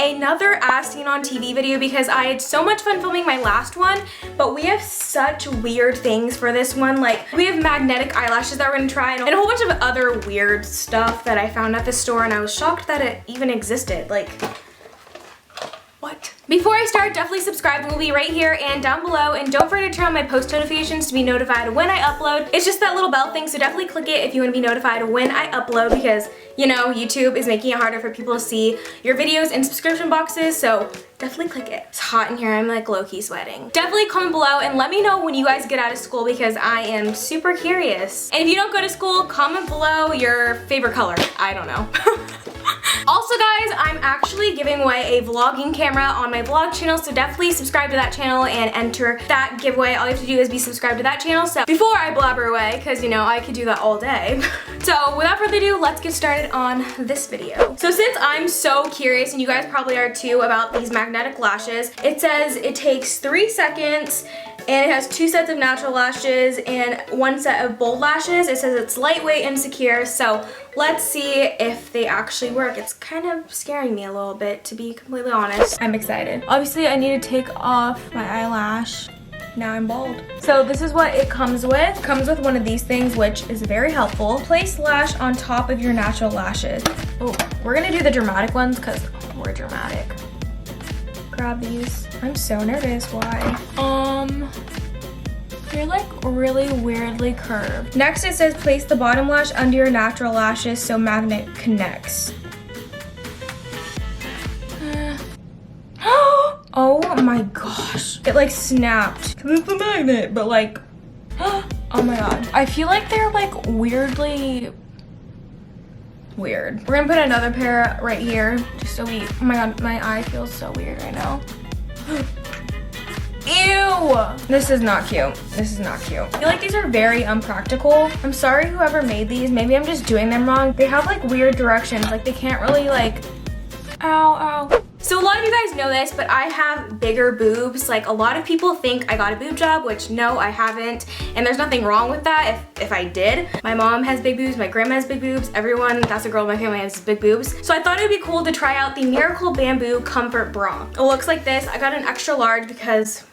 another as seen on TV video because I had so much fun filming my last one, but we have such weird things for this one. Like, we have magnetic eyelashes that we're gonna try and a whole bunch of other weird stuff that I found at the store, and I was shocked that it even existed. Like, what? Before I start, definitely subscribe. We'll be right here and down below, and don't forget to turn on my post notifications to be notified when I upload. It's just that little bell thing, so definitely click it if you want to be notified when I upload, because, you know, YouTube is making it harder for people to see your videos in subscription boxes, so definitely click it. It's hot in here. I'm like low-key sweating. Definitely comment below and let me know when you guys get out of school because I am super curious. And if you don't go to school, comment below your favorite color. I don't know. Also guys, I'm actually giving away a vlogging camera on my vlog channel, so definitely subscribe to that channel and enter that giveaway. All you have to do is be subscribed to that channel. So before I blabber away, because you know, I could do that all day. So without further ado, let's get started on this video. So since I'm so curious, and you guys probably are too, about these magnetic lashes, it says it takes 3 seconds and it has 2 sets of natural lashes and 1 set of bold lashes. It says it's lightweight and secure, so let's see if they actually work. It's kind of scaring me a little bit, to be completely honest. I'm excited. Obviously, I need to take off my eyelash. Now I'm bald. So this is what it comes with. It comes with one of these things, which is very helpful. Place lash on top of your natural lashes. Oh, we're gonna do the dramatic ones because we're dramatic. Grab these. I'm so nervous. Why? They're like really weirdly curved. Next it says place the bottom lash under your natural lashes so magnet connects. Oh my gosh. It like snapped. Cause it's a magnet, but like, oh my god. I feel like they're like weirdly weird. We're gonna put another pair right here just so we, oh my god, my eye feels so weird right now. Ew! This is not cute. This is not cute. I feel like these are very unpractical. I'm sorry whoever made these. Maybe I'm just doing them wrong. They have like weird directions. Like they can't really like, ow, ow. So a lot of you guys know this, but I have bigger boobs. Like a lot of people think I got a boob job, which no, I haven't. And there's nothing wrong with that if I did. My mom has big boobs, my grandma has big boobs, everyone that's a girl in my family has big boobs. So I thought it would be cool to try out the Miracle Bamboo Comfort Bra. It looks like this. I got an extra large because,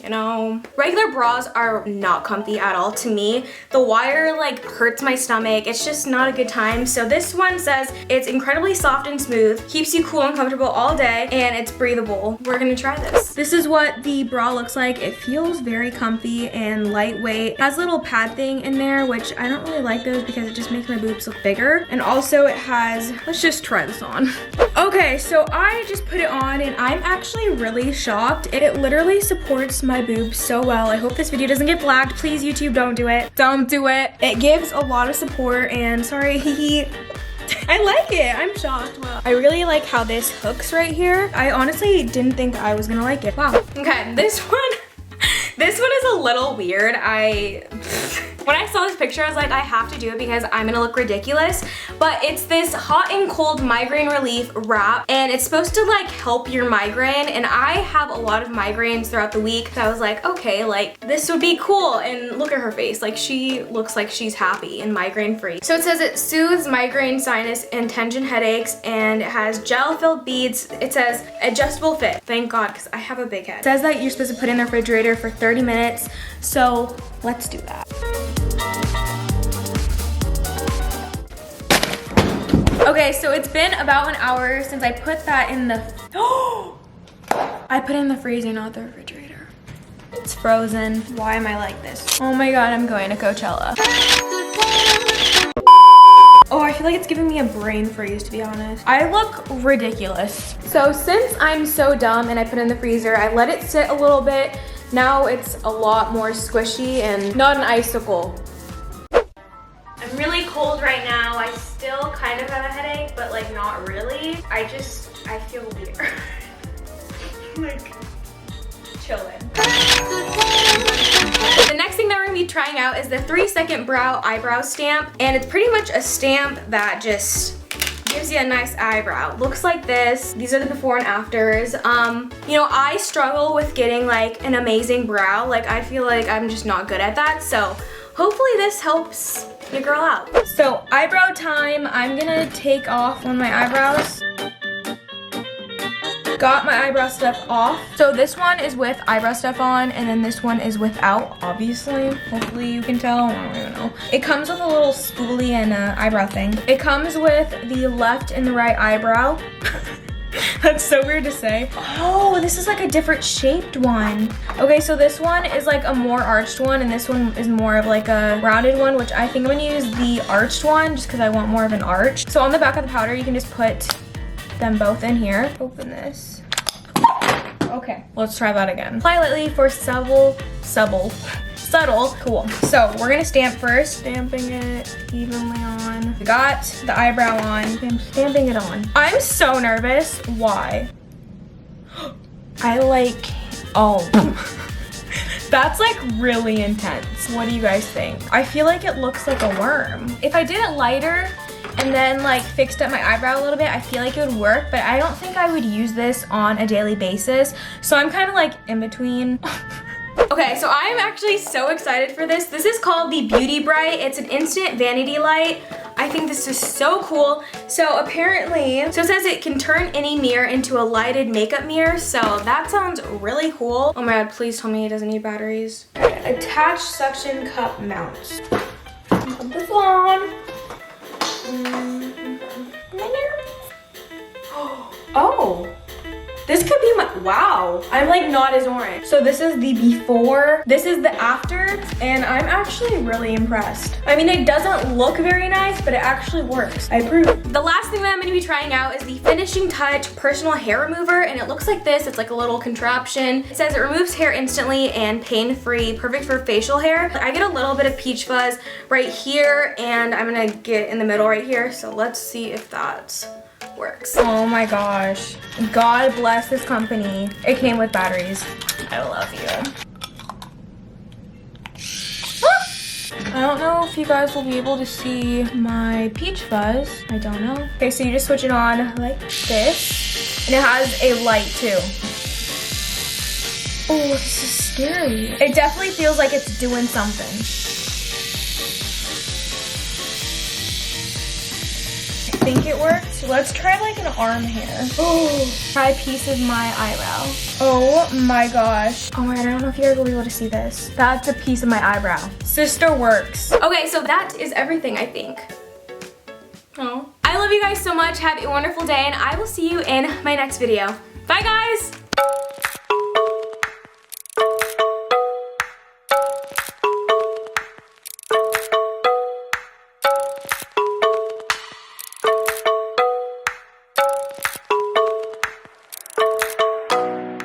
you know, regular bras are not comfy at all to me. The wire like hurts my stomach. It's just not a good time. So this one says it's incredibly soft and smooth, keeps you cool and comfortable all day, and it's breathable. We're gonna try this. This is what the bra looks like. It feels very comfy and lightweight. It has a little pad thing in there, which I don't really like those because it just makes my boobs look bigger. And also it has, let's just try this on. Okay, so I just put it on and I'm actually really shocked. It literally supports my boobs so well. I hope this video doesn't get flagged. Please, YouTube, don't do it. Don't do it. It gives a lot of support and sorry, hee. I like it. I'm shocked. Wow. I really like how this hooks right here. I honestly didn't think I was gonna like it. Wow. Okay, this one is a little weird. When I saw this picture, I was like, I have to do it because I'm gonna look ridiculous. But it's this hot and cold migraine relief wrap, and it's supposed to like help your migraine. And I have a lot of migraines throughout the week, so I was like, okay, like this would be cool. And look at her face, like she looks like she's happy and migraine free. So it says it soothes migraine, sinus, and tension headaches, and it has gel-filled beads. It says adjustable fit. Thank God, because I have a big head. It says that you're supposed to put it in the refrigerator for 30 minutes. So let's do that. Okay, so it's been about an hour since I put that in the, I put it in the freezer, not the refrigerator. It's frozen. Why am I like this? Oh my god, I'm going to Coachella. Oh, I feel like it's giving me a brain freeze, to be honest. I look ridiculous. So since I'm so dumb and I put it in the freezer, I let it sit a little bit. Now it's a lot more squishy and not an icicle. I'm really cold right now. I still kind of have a headache, but like not really. I feel weird. Like chilling. The next thing that we're gonna be trying out is the 3-second eyebrow stamp. And it's pretty much a stamp that just gives you a nice eyebrow. Looks like this. These are the before and afters. You know, I struggle with getting like an amazing brow. Like I feel like I'm just not good at that. So hopefully this helps your girl out. So eyebrow time. I'm gonna take off one of my eyebrows. got my eyebrow stuff off. So this one is with eyebrow stuff on, and then this one is without, obviously. Hopefully you can tell, I don't even know. It comes with a little spoolie and eyebrow thing. It comes with the left and the right eyebrow. That's so weird to say. Oh, this is like a different shaped one. Okay, so this one is like a more arched one, and this one is more of like a rounded one, which I think I'm gonna use the arched one just because I want more of an arch. So on the back of the powder, you can just put them both in here. Open this. Okay, let's try that again. Apply lightly for subtle. Cool. So we're gonna stamp first. Stamping it evenly on. We got the eyebrow on. I'm stamping it on. I'm so nervous. Why? Oh. That's like really intense. What do you guys think? I feel like it looks like a worm. If I did it lighter and then like fixed up my eyebrow a little bit, I feel like it would work, but I don't think I would use this on a daily basis. So I'm kind of like in between. Okay, so I'm actually so excited for this. This is called the Beauty Bright. It's an instant vanity light. I think this is so cool. So apparently, so it says it can turn any mirror into a lighted makeup mirror. So that sounds really cool. Oh my God, please tell me it doesn't need batteries. Okay, attach suction cup mounts. Put this on. Oh. This could be my, wow. I'm like not as orange. So this is the before, this is the after, and I'm actually really impressed. I mean, it doesn't look very nice, but it actually works. I approve. The last thing that I'm gonna be trying out is the Finishing Touch Personal Hair Remover, and it looks like this. It's like a little contraption. It says it removes hair instantly and pain-free, perfect for facial hair. I get a little bit of peach fuzz right here, and I'm gonna get in the middle right here. So let's see if that works. Oh my gosh. God bless this company. It came with batteries. I love you. I don't know if you guys will be able to see my peach fuzz. I don't know. Okay, so you just switch it on like this. And it has a light too. Oh, this is scary. It definitely feels like it's doing something. I think it worked. Let's try like an arm hair. Oh, try a piece of my eyebrow. Oh my gosh. Oh my God, I don't know if you guys will be able to see this. That's a piece of my eyebrow. Sister works. Okay, so that is everything, I think. Oh. I love you guys so much. Have a wonderful day, and I will see you in my next video. Bye, guys.